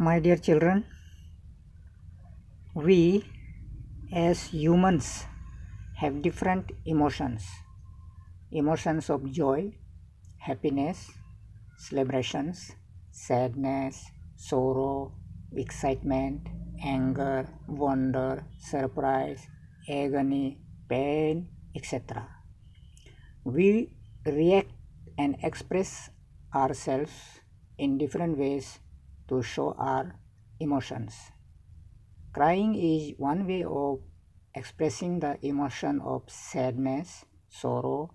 My dear children, we as humans have different emotions of joy, happiness, celebrations, sadness, sorrow, excitement, anger, wonder, surprise, agony, pain, etc. We react and express ourselves in different ways to show our emotions. Crying is one way of expressing the emotion of sadness, sorrow,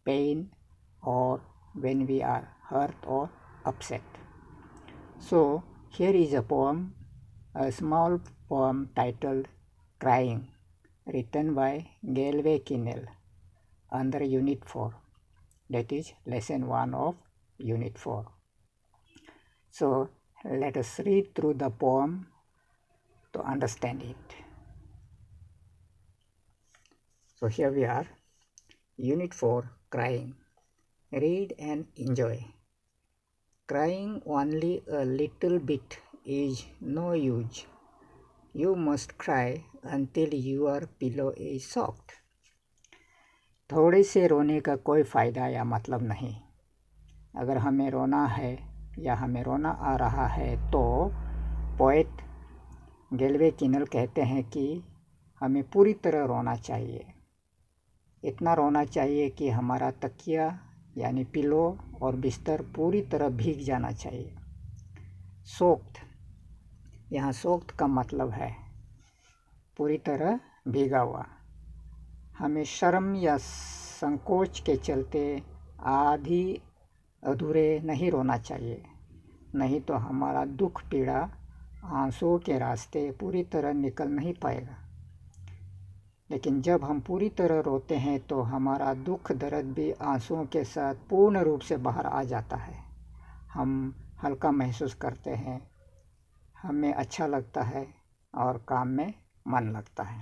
pain, or when we are hurt or upset. So, here is a small poem titled Crying, written by Galway Kinnell under Unit 4. That is Lesson 1 of Unit 4. So, let us read through the poem to understand it. So here we are, Unit 4, Crying. Read and enjoy. Crying only a little bit is no use. You must cry until your pillow is soaked. थोड़े से रोने का कोई फ़ायदा या मतलब नहीं. अगर हमें रोना है या हमें रोना आ रहा है तो पोएट गेलवे किनल कहते हैं कि हमें पूरी तरह रोना चाहिए. इतना रोना चाहिए कि हमारा तकिया यानी पिलो और बिस्तर पूरी तरह भीग जाना चाहिए. सोक्ड, यहाँ सोक्ड का मतलब है पूरी तरह भीगा हुआ. हमें शर्म या संकोच के चलते आधी अधूरे नहीं रोना चाहिए, नहीं तो हमारा दुख पीड़ा आंसुओं के रास्ते पूरी तरह निकल नहीं पाएगा. लेकिन जब हम पूरी तरह रोते हैं तो हमारा दुख दर्द भी आंसुओं के साथ पूर्ण रूप से बाहर आ जाता है. हम हल्का महसूस करते हैं, हमें अच्छा लगता है और काम में मन लगता है.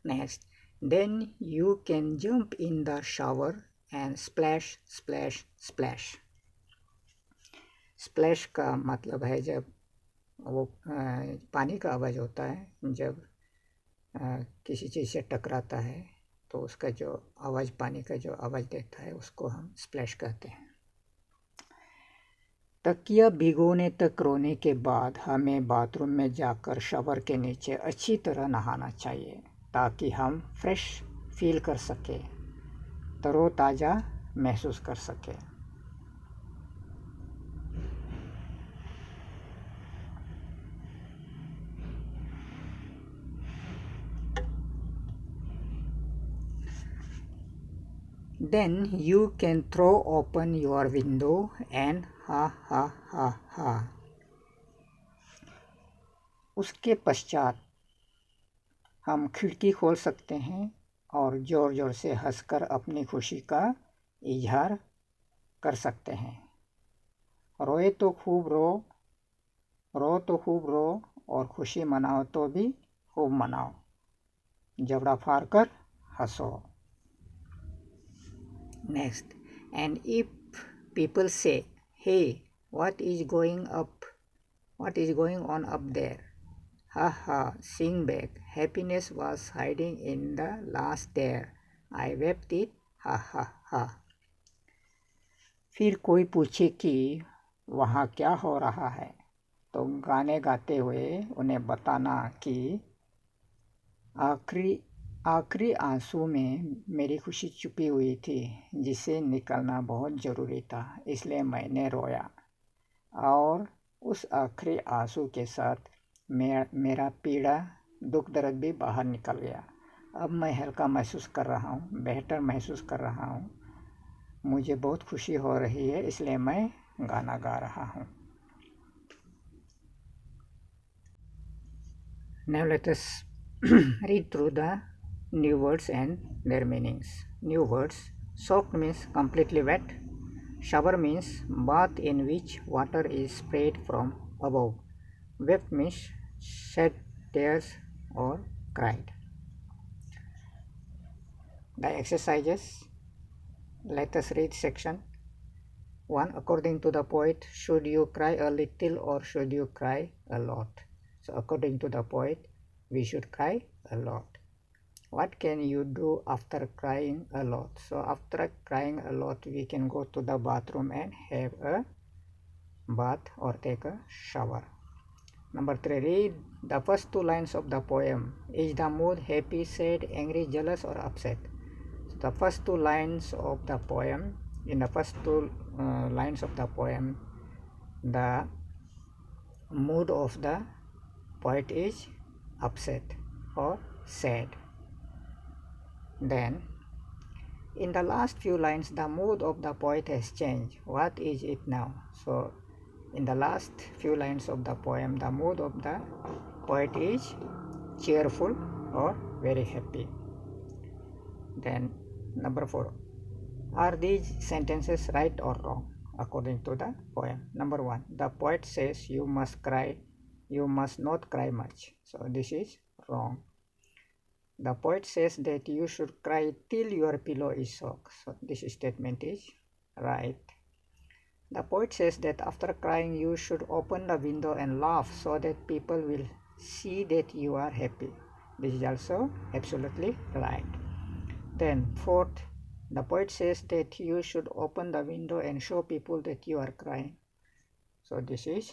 Next, then you can jump in the shower and splash splash splash. Splash का मतलब है जब वो पानी का आवाज़ होता है, जब किसी चीज़ से टकराता है तो उसका जो आवाज़, पानी का जो आवाज़ देता है उसको हम स्प्लैश कहते हैं. तकिया भिगोने तक रोने के बाद हमें बाथरूम में जाकर शावर के नीचे अच्छी तरह नहाना चाहिए ताकि हम फ्रेश फील कर सकें, तरोताज़ा महसूस कर सकें. Then you can throw open your window and ha ha ha ha. उसके पश्चात हम खिड़की खोल सकते हैं और ज़ोर ज़ोर से हंसकर अपनी खुशी का इजहार कर सकते हैं. रोए तो खूब रो, रो तो खूब रो और खुशी मनाओ तो भी खूब मनाओ, जबड़ा फाड़ कर हंसो. Next, and if people say, hey, what is going on up there? Ha ha, sing back, happiness was hiding in the last there. I wept it, ha ha ha. फिर कोई पूछे कि वहाँ क्या हो रहा है तो गाने गाते हुए उन्हें बताना कि आखिरी आंसू में मेरी खुशी छुपी हुई थी जिसे निकलना बहुत ज़रूरी था, इसलिए मैंने रोया और उस आखिरी आंसू के साथ मेरा पीड़ा दुख दर्द भी बाहर निकल गया. अब मैं हल्का महसूस कर रहा हूँ, बेहतर महसूस कर रहा हूँ, मुझे बहुत खुशी हो रही है, इसलिए मैं गाना गा रहा हूँ. Now let us read through the new words and their meanings. New words: soaked means completely wet. Shower means bath in which water is sprayed from above. Wept means shed tears or cried. The exercises. Let us read section. 1. According to the poet, should you cry a little or should you cry a lot? So according to the poet, we should cry a lot. What can you do after crying a lot? So after crying a lot, we can go to the bathroom and have a bath or take a shower. Number 3, read the first 2 lines of the poem. Is the mood happy, sad, angry, jealous, or upset? So the first 2 lines of the poem, in the first 2 lines of the poem, the mood of the poet is upset or sad. Then in the last few lines, the mood of the poet has changed. What is it now? So in the last few lines of the poem, the mood of the poet is cheerful or very happy. Then number 4, are these sentences right or wrong according to the poem? Number 1, the poet says you must not cry much. So this is wrong. The poet says that you should cry till your pillow is soaked. So this statement is right. The poet says that after crying you should open the window and laugh so that people will see that you are happy. This is also absolutely right. Then 4th, the poet says that you should open the window and show people that you are crying. So this is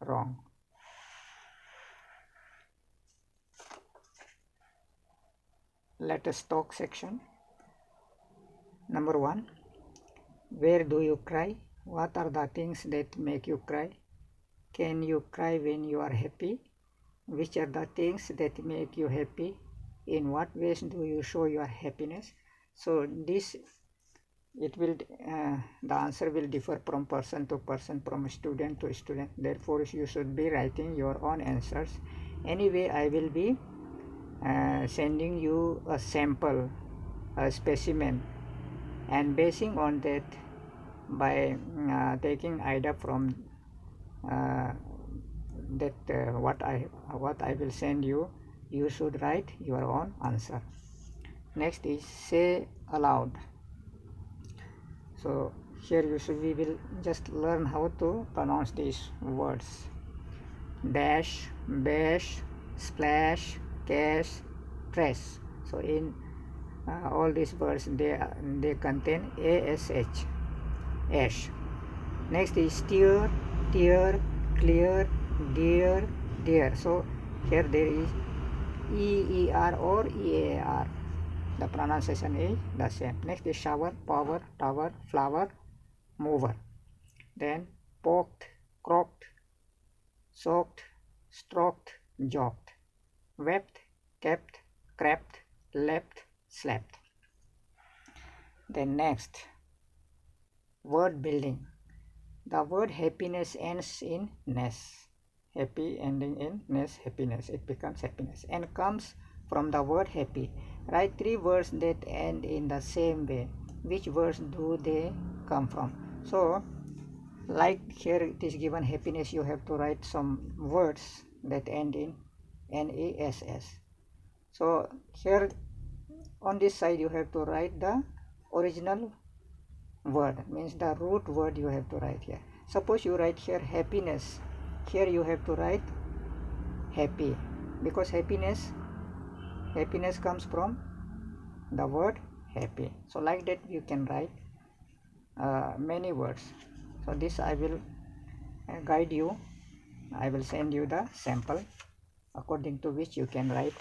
wrong. Let us talk section. Number 1, where do you cry? What are the things that make you cry? Can you cry when you are happy? Which are the things that make you happy? In what ways do you show your happiness? So this, the answer will differ from person to person, from student to student. Therefore you should be writing your own answers. Anyway, I will be sending you a sample, a specimen, and basing on that, by taking idea from what I will send you, you should write your own answer. Next is say aloud. So here we will just learn how to pronounce these words: dash, bash, splash, cash, trash. So in all these words, they contain ash, ash. Next is steer, tear, clear, dear, dear. So here there is EER or EAR. The pronunciation is the same. Next is shower, power, tower, flower, mover. Then poked, croaked, soaked, stroked, joked, wept, kept, crept, leapt, slept. Then next, word building. The word happiness ends in ness. Happy ending in ness, happiness. It becomes happiness and comes from the word happy. Write 3 words that end in the same way. Which words do they come from? So like here it is given happiness, you have to write some words that end in NESS. So here on this side you have to write the original word, means the root word you have to write here. Suppose you write here happiness, here you have to write happy, because happiness comes from the word happy. So like that you can write many words. So this I will guide you. I will send you the sample according to which you can write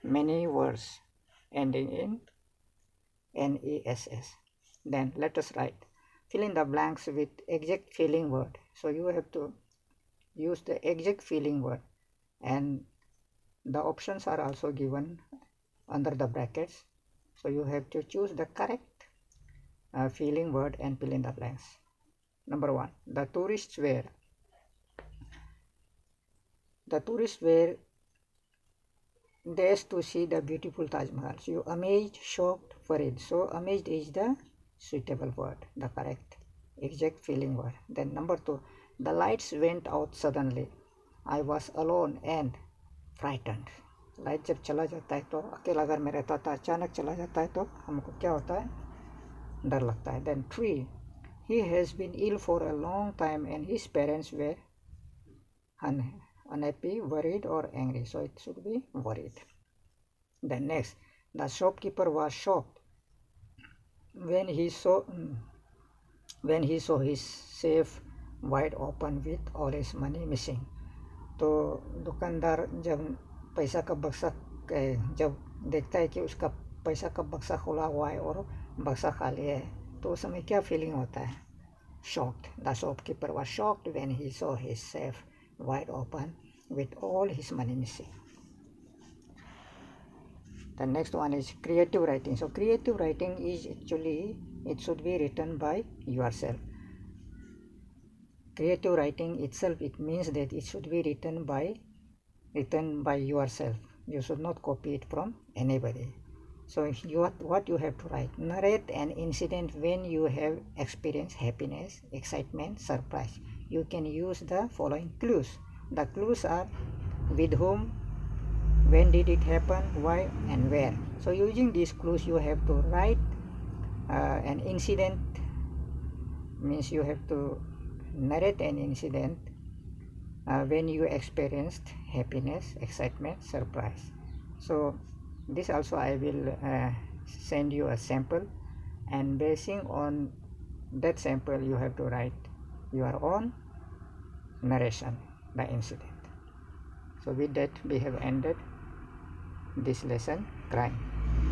many words ending in NESS. Then let us write. Fill in the blanks with exact feeling word. So you have to use the exact feeling word, and the options are also given under the brackets. So you have to choose the correct feeling word and fill in the blanks. Number 1, the tourists were. The tourists were dash to see the beautiful Taj Mahal. So you amazed, shocked, worried. So amazed is the suitable word, the correct exact feeling word. Then number 2, the lights went out suddenly. I was alone and frightened. Light जब चला जाता है तो अकेला घर में रहता था, अचानक चला जाता है तो हमको क्या होता है, डर लगता है. Then 3, He has been ill for a long time and his parents were unhappy, worried or angry. So it should be worried. Then next, the shopkeeper was shocked when he saw his safe wide open with all his money missing. तो दुकानदार जब पैसा का बक्सा जब देखता है कि उसका पैसा का बक्सा खुला हुआ है और बक्सा खाली है, तो उस समय क्या फीलिंग होता है? Shocked. The shopkeeper was shocked when he saw his safe wide open with all his money missing. The next one is creative writing. So creative writing is actually, it should be written by yourself. Creative writing itself, it means that it should be written by yourself. You should not copy it from anybody. So what you have to write: narrate an incident when you have experienced happiness, excitement, surprise. You can use the following clues. The clues are: with whom, when did it happen, why and where. So using these clues you have to write an incident, means you have to narrate an incident when you experienced happiness, excitement, surprise. So this also I will send you a sample, and basing on that sample you have to write your own narration, the incident. So with that we have ended this lesson, crying.